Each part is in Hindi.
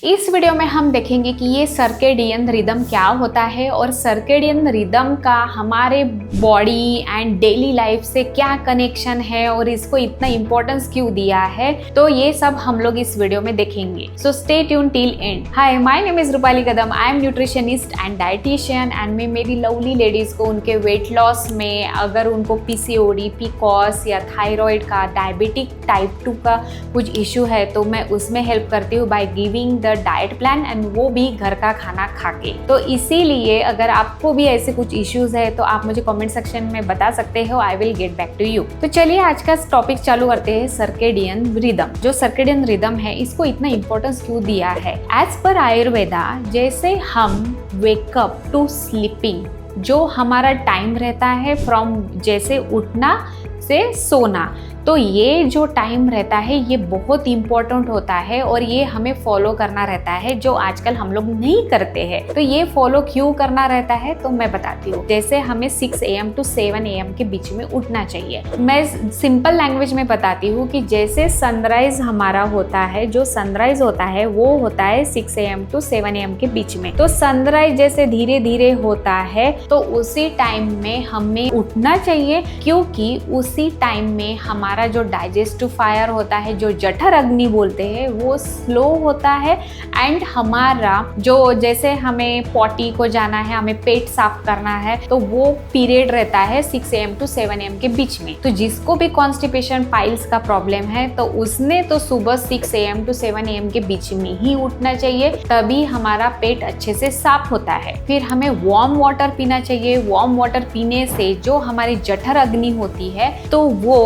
इस वीडियो में हम देखेंगे कि ये सर्केडियन रिदम क्या होता है और सर्केडियन रिदम का हमारे बॉडी एंड डेली लाइफ से क्या कनेक्शन है और इसको इतना इंपॉर्टेंस क्यों दिया है, तो ये सब हम लोग इस वीडियो में देखेंगे। So stay tune till and. Hi, my name is Rupali Kadam. I am nutritionist and dietitian and मैं मेरी लवली लेडीज को उनके वेट लॉस में, अगर उनको पीसीओडी, पीकॉस या थायराइड का, डायबिटिक टाइप 2 का कुछ इशू है तो मैं उसमें हेल्प करती हूँ by giving the diet plan and वो भी घर का खाना खा के। तो इसीलिए अगर आपको भी ऐसे कुछ इश्यूज है तो आप मुझे कमेंट सेक्शन में बता सकते हो। I will get back to you. तो चलिए आज का टॉपिक चालू करते हैं। Circadian rhythm. जो सर्केडियन रिदम है इसको इतना इंपॉर्टेंस क्यों दिया है? एज पर आयुर्वेदा, जैसे हम वेकअप टू स्लीपिंग, जो हमारा टाइम रहता है फ्रॉम जैसे उठना से सोना, तो ये जो टाइम रहता है ये बहुत इम्पोर्टेंट होता है और ये हमें फॉलो करना रहता है, जो आजकल हम लोग नहीं करते हैं। तो ये फॉलो क्यों करना रहता है तो मैं बताती हूँ। जैसे हमें 6 AM to 7 AM के बीच में उठना चाहिए। मैं सिंपल लैंग्वेज में बताती हूँ कि जैसे सनराइज हमारा होता है, जो सनराइज होता है वो होता है 6 AM to 7 AM के बीच में। तो सनराइज जैसे धीरे धीरे होता है तो उसी टाइम में हमें उठना चाहिए, क्योंकि उसी टाइम में हमारा जो डाइजेस्टिव फायर होता है, जो जठर अग्नि बोलते हैं, वो स्लो होता है एंड हमारा जो जैसे हमें पॉटी को जाना है, हमें पेट साफ करना है, तो वो पीरियड रहता है 6 AM to 7 AM के बीच में। तो जिसको भी कॉन्स्टिपेशन, पाइल्स का प्रॉब्लम है तो उसने तो सुबह 6 AM to 7 AM के बीच में ही उठना चाहिए, तभी हमारा पेट अच्छे से साफ होता है। फिर हमें वार्म वाटर पीना चाहिए। वार्म वाटर पीने से जो हमारी जठर अग्नि होती है तो वो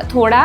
थोड़ा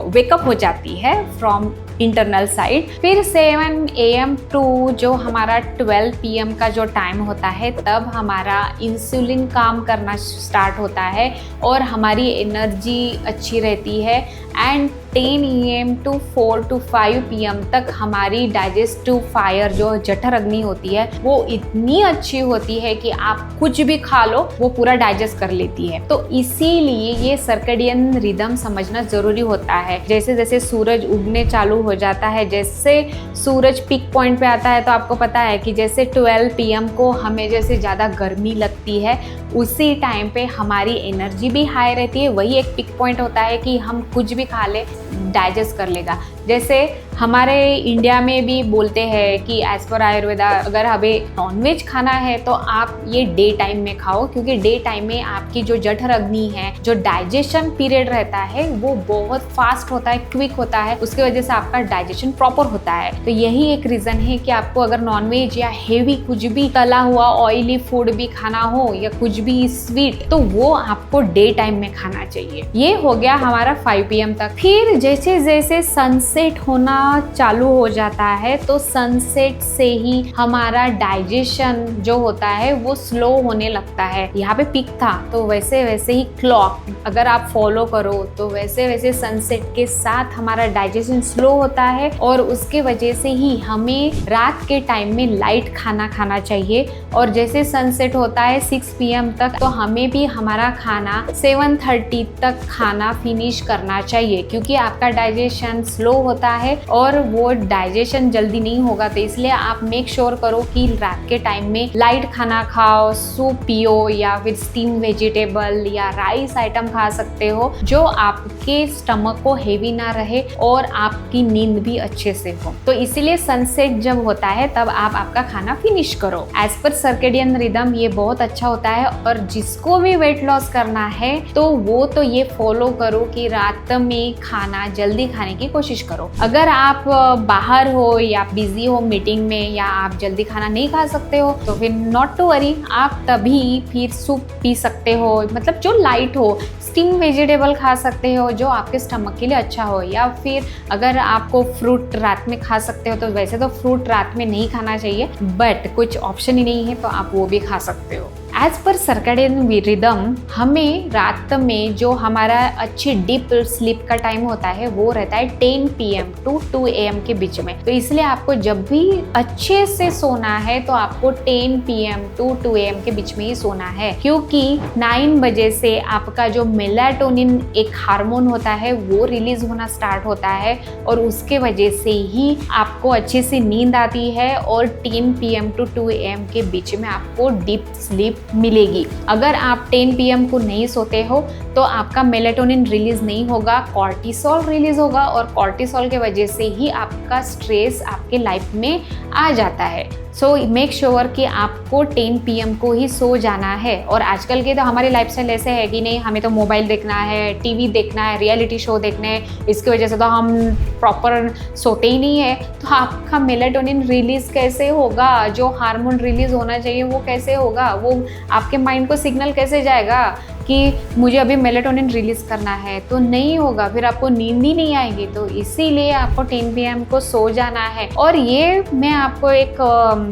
वेकअप हो जाती है फ्रॉम इंटरनल साइड। फिर 7 AM टू जो हमारा 12 PM का जो टाइम होता है, तब हमारा इंसुलिन काम करना स्टार्ट होता है और हमारी एनर्जी अच्छी रहती है। And 10 AM to 4 to 5 PM तक हमारी डाइजेस्टिव फायर, जो जठर अग्नि होती है, वो इतनी अच्छी होती है कि आप कुछ भी खा लो वो पूरा डाइजेस्ट कर लेती है। तो इसीलिए ये सर्केडियन रिदम समझना जरूरी होता है। जैसे जैसे सूरज उगने चालू हो जाता है, जैसे सूरज पीक पॉइंट पे आता है, तो आपको पता है कि जैसे 12 PM को हमें जैसे ज़्यादा गर्मी लगती है, उसी टाइम पे हमारी एनर्जी भी हाई रहती है। वही एक पिक पॉइंट होता है कि हम कुछ भी खा ले डाइजेस्ट कर लेगा। जैसे हमारे इंडिया में भी बोलते हैं कि एज पर आयुर्वेदा, अगर हमें नॉनवेज खाना है तो आप ये डे टाइम में खाओ, क्योंकि डे टाइम में आपकी जो जठर अग्नि है, जो डाइजेशन पीरियड रहता है, वो बहुत फास्ट होता है, क्विक होता है। उसकी वजह से आपका डाइजेशन प्रॉपर होता है। तो यही एक रीजन है कि आपको अगर नॉनवेज या हेवी कुछ भी तला हुआ ऑयली फूड भी खाना हो या कुछ भी स्वीट, तो वो आपको डे टाइम में खाना चाहिए। ये हो गया हमारा 5 PM तक। फिर जैसे जैसे सनसेट होना चालू हो जाता है तो सनसेट से ही हमारा डाइजेशन जो होता है वो स्लो होने लगता है। यहाँ पे पिक था तो वैसे वैसे ही क्लॉक अगर आप फॉलो करो तो वैसे वैसे सनसेट के साथ हमारा डाइजेशन स्लो होता है और उसके वजह से ही हमें रात के टाइम में लाइट खाना खाना चाहिए। और जैसे सनसेट होता है 6 PM तक, तो हमें भी हमारा खाना 7:30 तक खाना फिनिश करना चाहिए, क्योंकि आपका डाइजेशन स्लो होता है और वो डाइजेशन जल्दी नहीं होगा। तो इसलिए आप मेक श्योर करो कि रात के टाइम में लाइट खाना खाओ, सूप पियो या फिर स्टीम वेजिटेबल या राइस आइटम खा सकते हो, जो आपके स्टमक को हेवी ना रहे और आपकी नींद भी अच्छे से हो। तो इसीलिए सनसेट जब होता है तब आप आपका खाना फिनिश करो। एज पर सर्केडियन रिदम ये बहुत अच्छा होता है। और जिसको भी वेट लॉस करना है तो वो तो ये फॉलो करो कि रात में खाना जल्दी खाने की कोशिश करो। अगर आप बाहर हो या बिजी हो मीटिंग में या आप जल्दी खाना नहीं खा सकते हो तो फिर नॉट टू वरी, आप तभी फिर सूप पी सकते हो, मतलब जो लाइट हो। स्टीम वेजिटेबल खा सकते हो जो आपके स्टमक के लिए अच्छा हो, या फिर अगर आपको फ्रूट रात में खा सकते हो तो वैसे तो फ्रूट रात में नहीं खाना चाहिए, बट कुछ ऑप्शन ही नहीं है तो आप वो भी खा सकते हो। एज पर सर्कैडियन रिदम हमें रात में जो हमारा अच्छी डीप स्लीप का टाइम होता है वो रहता है 10 PM to 2 AM के बीच में। तो इसलिए आपको जब भी अच्छे से सोना है तो आपको 10 PM to 2 AM के बीच में ही सोना है, क्योंकि 9 बजे से आपका जो मेलाटोनिन एक हार्मोन होता है वो रिलीज होना स्टार्ट होता है और उसके वजह से ही आपको अच्छे से नींद आती है और 10 PM to 2 AM के बीच में आपको डीप स्लीप मिलेगी। अगर आप 10 PM को नहीं सोते हो तो आपका मेलाटोनिन रिलीज नहीं होगा, कॉर्टिसोल रिलीज होगा और कॉर्टिसोल के वजह से ही आपका स्ट्रेस आपके लाइफ में आ जाता है। सो मेक श्योर कि आपको 10 PM को ही सो जाना है। और आजकल के तो हमारी लाइफस्टाइल ऐसे है कि नहीं, हमें तो मोबाइल देखना है, टीवी देखना है, रियलिटी शो देखने हैं, इसकी वजह से तो हम प्रॉपर सोते ही नहीं है। तो आपका मेलाटोनिन रिलीज कैसे होगा? जो हार्मोन रिलीज होना चाहिए वो कैसे होगा? वो आपके माइंड को सिग्नल कैसे जाएगा कि मुझे अभी मेलाटोनिन रिलीज करना है? तो नहीं होगा, फिर आपको नींद ही नहीं आएगी। तो इसीलिए आपको 10 PM को सो जाना है। और ये मैं आपको एक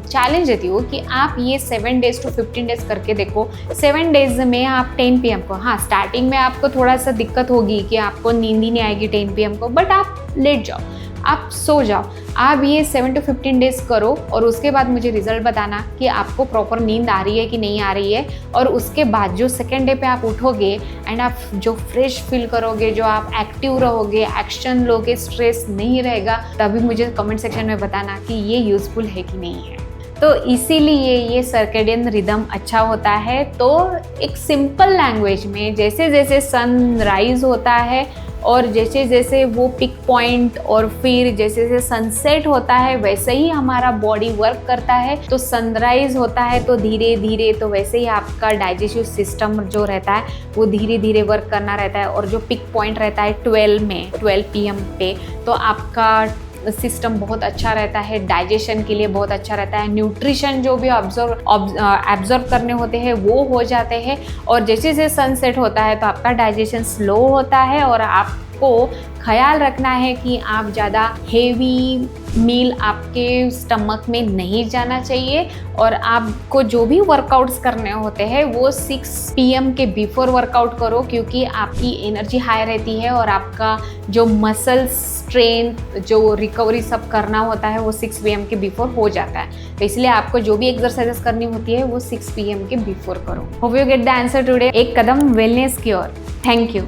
चैलेंज देती हूँ कि आप ये 7 days to 15 days करके देखो। 7 days में आप 10 PM को, हाँ स्टार्टिंग में आपको थोड़ा सा दिक्कत होगी कि आपको नींद ही नहीं आएगी 10 PM को, बट आप लेट जाओ, आप सो जाओ। आप ये 7 to 15 days करो और उसके बाद मुझे रिजल्ट बताना कि आपको प्रॉपर नींद आ रही है कि नहीं आ रही है। और उसके बाद जो सेकेंड डे पे आप उठोगे एंड आप जो फ्रेश फील करोगे, जो आप एक्टिव रहोगे, एक्शन लोगे, स्ट्रेस नहीं रहेगा, तभी मुझे कमेंट सेक्शन में बताना कि ये यूज़फुल है कि नहीं है। तो इसीलिए ये सर्केडियन रिदम अच्छा होता है। तो एक सिंपल लैंग्वेज में जैसे जैसे सनराइज होता है और जैसे जैसे वो पिक पॉइंट और फिर जैसे जैसे सनसेट होता है वैसे ही हमारा बॉडी वर्क करता है। तो सनराइज होता है तो धीरे धीरे, तो वैसे ही आपका डाइजेस्टिव सिस्टम जो रहता है वो धीरे धीरे वर्क करना रहता है। और जो पिक पॉइंट रहता है 12 PM पे, तो आपका सिस्टम बहुत अच्छा रहता है, डाइजेशन के लिए बहुत अच्छा रहता है, न्यूट्रिशन जो भी एब्जॉर्ब करने होते हैं वो हो जाते हैं। और जैसे जैसे सनसेट होता है तो आपका डाइजेशन स्लो होता है और आपको ख्याल रखना है कि आप ज़्यादा हेवी मील आपके स्टमक में नहीं जाना चाहिए। और आपको जो भी वर्कआउट्स करने होते हैं वो 6 PM के बिफोर वर्कआउट करो, क्योंकि आपकी एनर्जी हाई रहती है और आपका जो मसल स्ट्रेंथ, जो रिकवरी सब करना होता है वो 6 PM के बिफोर हो जाता है। तो इसलिए आपको जो भी एक्सरसाइजेस करनी होती है वो 6 PM के बिफोर करो। Hope you get the answer today. एक कदम वेलनेस की ओर। Thank you.